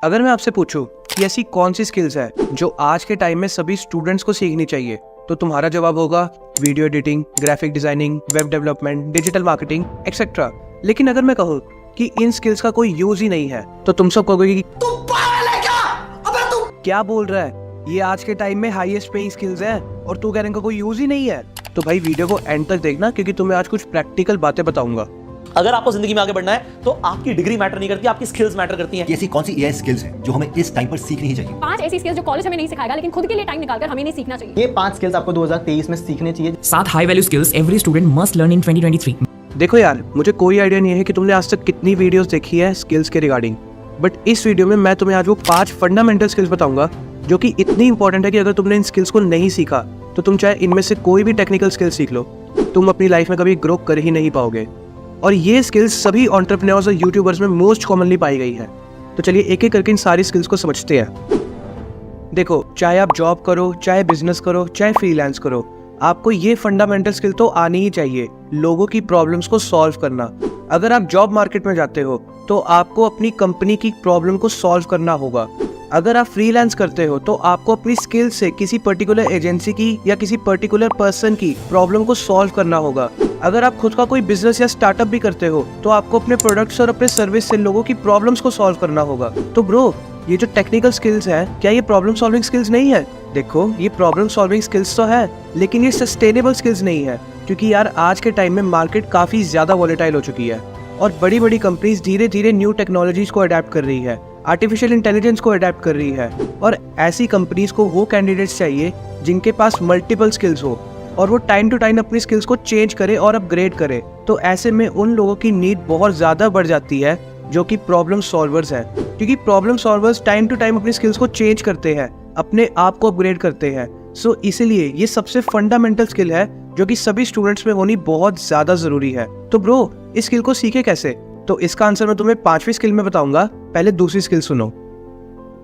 अगर मैं आपसे पूछूं कि ऐसी कौन सी स्किल्स है जो आज के टाइम में सभी स्टूडेंट्स को सीखनी चाहिए, तो तुम्हारा जवाब होगा video editing, graphic designing, web development, digital marketing etcetera. लेकिन अगर मैं कहूँ कि इन स्किल्स का कोई यूज ही नहीं है, तो तुम सब कहोगे कि तू पागल है क्या? अबे तू क्या बोल रहा है, ये आज के टाइम में हाईएस्ट पेइंग स्किल्स है और तू कह रहे हैं कोई यूज ही नहीं है। तो भाई वीडियो को एंड तक देखना, क्योंकि तुम्हें आज कुछ प्रैक्टिकल बातें बताऊंगा। अगर आपको जिंदगी में आगे बढ़ना है तो आपकी डिग्री मैटर नहीं करती, आपकी स्किल्स मैटर करती हैं। ऐसी कौन सी एआई स्किल्स हैं जो हमें इस टाइम पर सीखनी ही चाहिए? 5 ऐसी स्किल्स जो कॉलेज हमें नहीं सिखाएगा, लेकिन खुद के लिए टाइम निकालकर हमें नहीं सीखना चाहिए। ये 5 स्किल्स आपको 2023 में सीखने चाहिए। 7 high value skills every student must learn in 2023। देखो यार, मुझे कोई आइडिया नहीं है कि तुमने आज तक कितनी वीडियोस देखी है स्किल्स के रिगार्डिंग, बट इस वीडियो में मैं तुम्हें आज वो 5 फंडामेंटल स्किल्स बताऊंगा जो कि इतनी इंपॉर्टेंट है कि अगर तुमने इन स्किल्स को नहीं सीखा तो तुम चाहे इनमें से कोई भी टेक्निकल स्किल सीख लो, तुम अपनी लाइफ में कभी ग्रो कर ही नहीं पाओगे। और ये स्किल्स सभी एंटरप्रेन्योर्स और यूट्यूबर्स में मोस्ट कॉमनली पाई गई है। तो चलिए एक एक करके इन सारी स्किल्स को समझते हैं। देखो, चाहे आप जॉब करो, चाहे बिजनेस करो, चाहे फ्रीलांस करो, आपको ये फंडामेंटल स्किल तो आनी ही चाहिए, लोगों की प्रॉब्लम्स को सॉल्व करना। अगर आप जॉब मार्केट में जाते हो तो आपको अपनी कंपनी की प्रॉब्लम को सॉल्व करना होगा। अगर आप फ्रीलांस करते हो तो आपको अपनी स्किल से किसी पर्टिकुलर एजेंसी की या किसी पर्टिकुलर पर्सन की प्रॉब्लम को सॉल्व करना होगा। अगर आप खुद का कोई बिजनेस या स्टार्टअप भी करते हो तो आपको अपने प्रोडक्ट्स और अपने सर्विस से लोगों की प्रॉब्लम्स को सॉल्व करना होगा। तो ब्रो, ये जो टेक्निकल स्किल्स है, क्या ये प्रॉब्लम सॉल्विंग स्किल्स नहीं है? देखो, ये प्रॉब्लम सॉल्विंग स्किल्स तो है, लेकिन ये सस्टेनेबल स्किल्स नहीं है, क्योंकि यार आज के टाइम में मार्केट काफी ज्यादा वॉलेटाइल हो चुकी है और बड़ी बड़ी कंपनीज धीरे धीरे न्यू टेक्नोलॉजीज को अडेप्ट कर रही है, आर्टिफिशियल इंटेलिजेंस को अडेप्ट कर रही है। और ऐसी कंपनीज को वो कैंडिडेट्स चाहिए जिनके पास मल्टीपल स्किल्स हो और वो टाइम टू टाइम अपनी स्किल्स को चेंज करे और अपग्रेड करे। तो ऐसे में उन लोगों की नीड बहुत ज्यादा बढ़ जाती है जो कि प्रॉब्लम सॉल्वर्स हैं, क्योंकि problem solvers time to time अपनी स्किल्स को चेंज करते हैं, अपने आप को अपग्रेड करते हैं। सो इसीलिए ये सबसे फंडामेंटल स्किल है जो कि सभी स्टूडेंट्स में होनी बहुत ज्यादा जरूरी है। तो ब्रो, इस स्किल को सीखे कैसे? तो इसका आंसर मैं तुम्हें 5वीं स्किल में बताऊंगा। पहले दूसरी स्किल सुनो।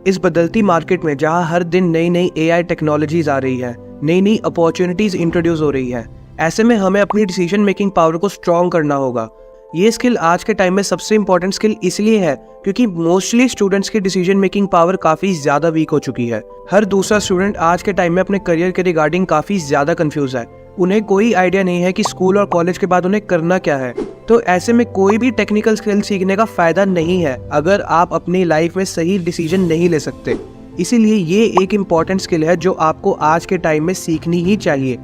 इस बदलती मार्केट में जहां हर दिन नई नई एआई टेक्नोलॉजीज आ रही है, नई नई अपॉर्चुनिटीज इंट्रोड्यूस हो रही है, ऐसे में हमें अपनी डिसीजन मेकिंग पावर को स्ट्रॉन्ग करना होगा। ये स्किल आज के टाइम में सबसे इंपॉर्टेंट स्किल इसलिए है क्योंकि मोस्टली स्टूडेंट्स की डिसीजन मेकिंग पावर काफी ज्यादा वीक हो चुकी है। हर दूसरा स्टूडेंट आज के टाइम में अपने करियर के रिगार्डिंग काफी ज्यादा कंफ्यूज है। उन्हें कोई आइडिया नहीं है कि स्कूल और कॉलेज के बाद उन्हें करना क्या है। तो ऐसे में कोई भी टेक्निकल स्किल सीखने का फायदा नहीं है अगर आप अपनी लाइफ में सही डिसीजन नहीं ले सकते। इसीलिए ये एक इम्पॉर्टेंट स्किल है जो आपको आज के टाइम में सीखनी ही चाहिए।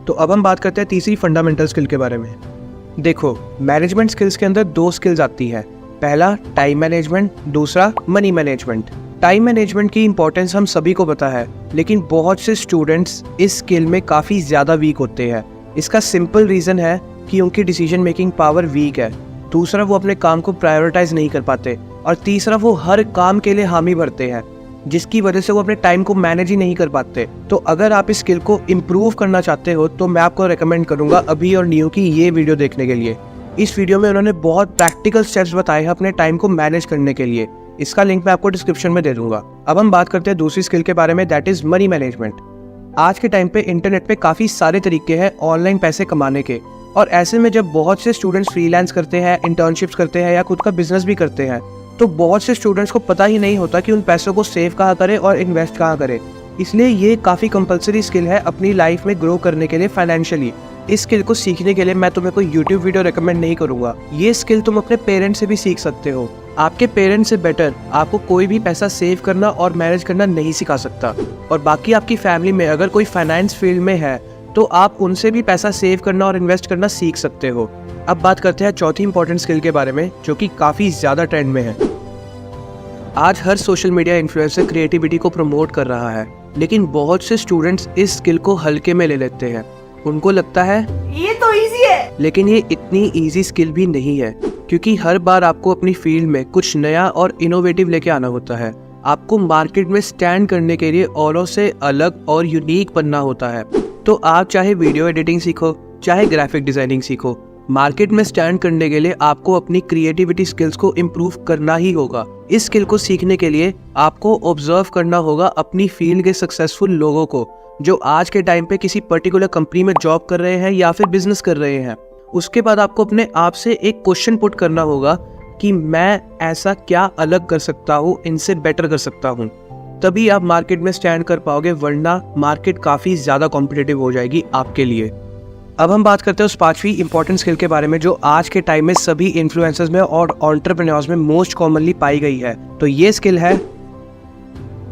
तो अब हम बात करते हैं तीसरी फंडामेंटल स्किल के बारे में। देखो, मैनेजमेंट स्किल्स के अंदर 2 स्किल्स आती है। पहला टाइम मैनेजमेंट, दूसरा मनी मैनेजमेंट। टाइम मैनेजमेंट की इंपॉर्टेंस हम सभी को पता है, लेकिन बहुत से स्टूडेंट्स इस स्किल में काफ़ी ज़्यादा वीक होते हैं। इसका सिंपल रीज़न है कि उनकी डिसीजन मेकिंग पावर वीक है। दूसरा, वो अपने काम को प्रायोरिटाइज नहीं कर पाते, और तीसरा, वो हर काम के लिए हामी भरते हैं, जिसकी वजह से वो अपने टाइम को मैनेज ही नहीं कर पाते। तो अगर आप इस स्किल को इम्प्रूव करना चाहते हो तो मैं आपको रेकमेंड करूंगा अभी और न्यू की ये वीडियो देखने के लिए। इस वीडियो में उन्होंने बहुत प्रैक्टिकल स्टेप्स बताए हैं अपने टाइम को मैनेज करने के लिए। इसका लिंक मैं आपको डिस्क्रिप्शन में दे दूंगा। अब हम बात करते हैं दूसरी स्किल के बारे में, दैट इज मनी मैनेजमेंट। आज के टाइम पे इंटरनेट पे काफी सारे तरीके हैं ऑनलाइन पैसे कमाने के, और ऐसे में जब बहुत से स्टूडेंट्स फ्रीलांस करते हैं, इंटर्नशिप्स करते हैं या खुद का बिजनेस भी करते हैं, तो बहुत से स्टूडेंट्स को पता ही नहीं होता कि उन पैसों को सेव कहाँ करें और इन्वेस्ट कहाँ करें। इसलिए ये काफ़ी कंपलसरी स्किल है अपनी लाइफ में ग्रो करने के लिए फाइनेंशियली। इस स्किल को सीखने के लिए मैं तुम्हें कोई यूट्यूब वीडियो रेकमेंड नहीं करूँगा। ये स्किल तुम अपने पेरेंट्स से भी सीख सकते हो। आपके पेरेंट्स से बेटर आपको कोई भी पैसा सेव करना और मैनेज करना नहीं सिखा सकता। और बाकी आपकी फैमिली में अगर कोई फाइनेंस फील्ड में है तो आप उनसे भी पैसा सेव करना और इन्वेस्ट करना सीख सकते हो। अब बात करते हैं चौथी इंपॉर्टेंट स्किल के बारे में, जो कि काफ़ी ज़्यादा ट्रेंड में है। आज हर सोशल मीडिया इन्फ्लुएंसर क्रिएटिविटी को प्रमोट कर रहा है, लेकिन बहुत से स्टूडेंट्स इस स्किल को हल्के में ले लेते हैं। उनको लगता है ये तो इजी है, लेकिन ये इतनी इजी स्किल भी नहीं है, क्योंकि हर बार आपको अपनी फील्ड में कुछ नया और इनोवेटिव लेके आना होता है। आपको मार्केट में स्टैंड करने के लिए औरों से अलग और यूनिक बनना होता है। तो आप चाहे वीडियो एडिटिंग सीखो, चाहे ग्राफिक डिजाइनिंग सीखो, मार्केट में स्टैंड करने के लिए आपको अपनी क्रिएटिविटी स्किल्स को इम्प्रूव करना ही होगा। इस स्किल को सीखने के लिए आपको ऑब्जर्व करना होगा अपनी फील्ड के सक्सेसफुल लोगों को, जो आज के टाइम पे किसी पर्टिकुलर कंपनी में जॉब कर रहे हैं या फिर बिजनेस कर रहे हैं। उसके बाद आपको अपने आप से एक क्वेश्चन पुट करना होगा कि मैं ऐसा क्या अलग कर सकता हूँ, इनसे बेटर कर सकता हूँ, तभी आप मार्केट में स्टैंड कर पाओगे, वरना मार्केट काफ़ी ज़्यादा कॉम्पिटिटिव हो जाएगी आपके लिए। अब हम बात करते हैं उस 5वीं इंपॉर्टेंट स्किल के बारे में जो आज के टाइम में सभी इन्फ्लुएंसर्स में और एंटरप्रेन्योर्स में मोस्ट कॉमनली पाई गई है। तो ये स्किल है,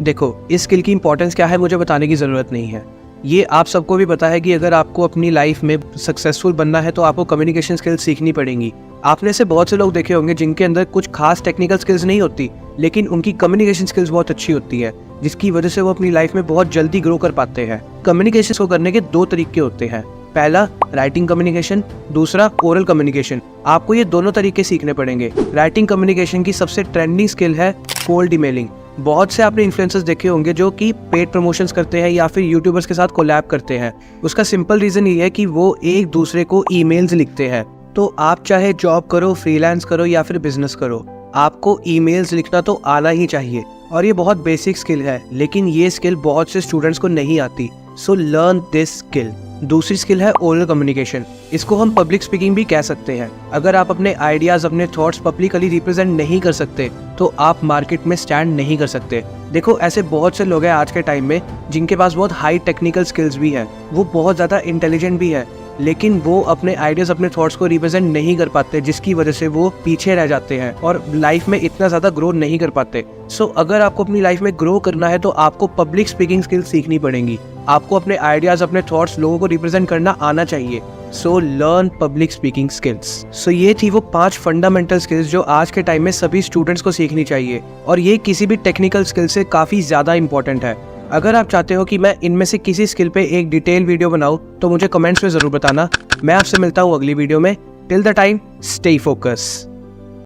देखो इस स्किल की इंपॉर्टेंस क्या है मुझे बताने की ज़रूरत नहीं है, ये आप सबको भी पता है कि अगर आपको अपनी लाइफ में सक्सेसफुल बनना है तो आपको कम्युनिकेशन स्किल्स सीखनी पड़ेंगी। आपने से बहुत से लोग देखे होंगे जिनके अंदर कुछ खास टेक्निकल स्किल्स नहीं होती, लेकिन उनकी कम्युनिकेशन स्किल्स बहुत अच्छी होती है, जिसकी वजह से वो अपनी लाइफ में बहुत जल्दी ग्रो कर पाते हैं। कम्युनिकेशन को करने के 2 तरीके होते हैं, पहला राइटिंग कम्युनिकेशन, दूसरा ओरल कम्युनिकेशन। आपको ये दोनों तरीके सीखने पड़ेंगे। राइटिंग कम्युनिकेशन की सबसे ट्रेंडिंग स्किल है कोल्ड ईमेलिंग। बहुत से आपने इन्फ्लुएंसर्स देखे होंगे जो कि पेड प्रमोशंस करते हैं या फिर यूट्यूबर्स के साथ कोलैब करते हैं। उसका सिंपल रीज़न ये है कि वो एक दूसरे को ईमेल्स लिखते हैं। तो आप चाहे जॉब करो, फ्रीलांस करो या फिर बिजनेस करो, आपको ईमेल्स लिखना तो आना ही चाहिए। और ये बहुत बेसिक स्किल है, लेकिन ये स्किल बहुत से स्टूडेंट्स को नहीं आती। So learn this skill. दूसरी स्किल है ओरल कम्युनिकेशन। इसको हम पब्लिक स्पीकिंग भी कह सकते हैं। अगर आप अपने आइडियाज़, अपने थॉट्स पब्लिकली रिप्रेजेंट नहीं कर सकते तो आप मार्केट में स्टैंड नहीं कर सकते। देखो ऐसे बहुत से लोग हैं आज के टाइम में जिनके पास बहुत हाई टेक्निकल स्किल्स भी हैं, वो बहुत ज़्यादा इंटेलिजेंट भी है, लेकिन वो अपने आइडियाज़, अपने थॉट्स को रिप्रेजेंट नहीं कर पाते, जिसकी वजह से वो पीछे रह जाते हैं और लाइफ में इतना ज़्यादा ग्रो नहीं कर पाते। सो अगर आपको अपनी लाइफ में ग्रो करना है तो आपको पब्लिक स्पीकिंग स्किल्स सीखनी पड़ेंगी। आपको अपने आइडियाज़, अपने थॉट्स लोगों को रिप्रेजेंट करना आना चाहिए। So learn public speaking skills. So ये थी वो 5 फंडामेंटल स्किल्स जो आज के टाइम में सभी स्टूडेंट्स को सीखनी चाहिए, और ये किसी भी टेक्निकल स्किल से काफ़ी ज़्यादा इंपॉर्टेंट है। अगर आप चाहते हो कि मैं इनमें से किसी स्किल पे एक डिटेल वीडियो बनाऊं तो मुझे कमेंट्स में ज़रूर बताना। मैं आपसे मिलता हूं अगली वीडियो में। Till the time stay focus.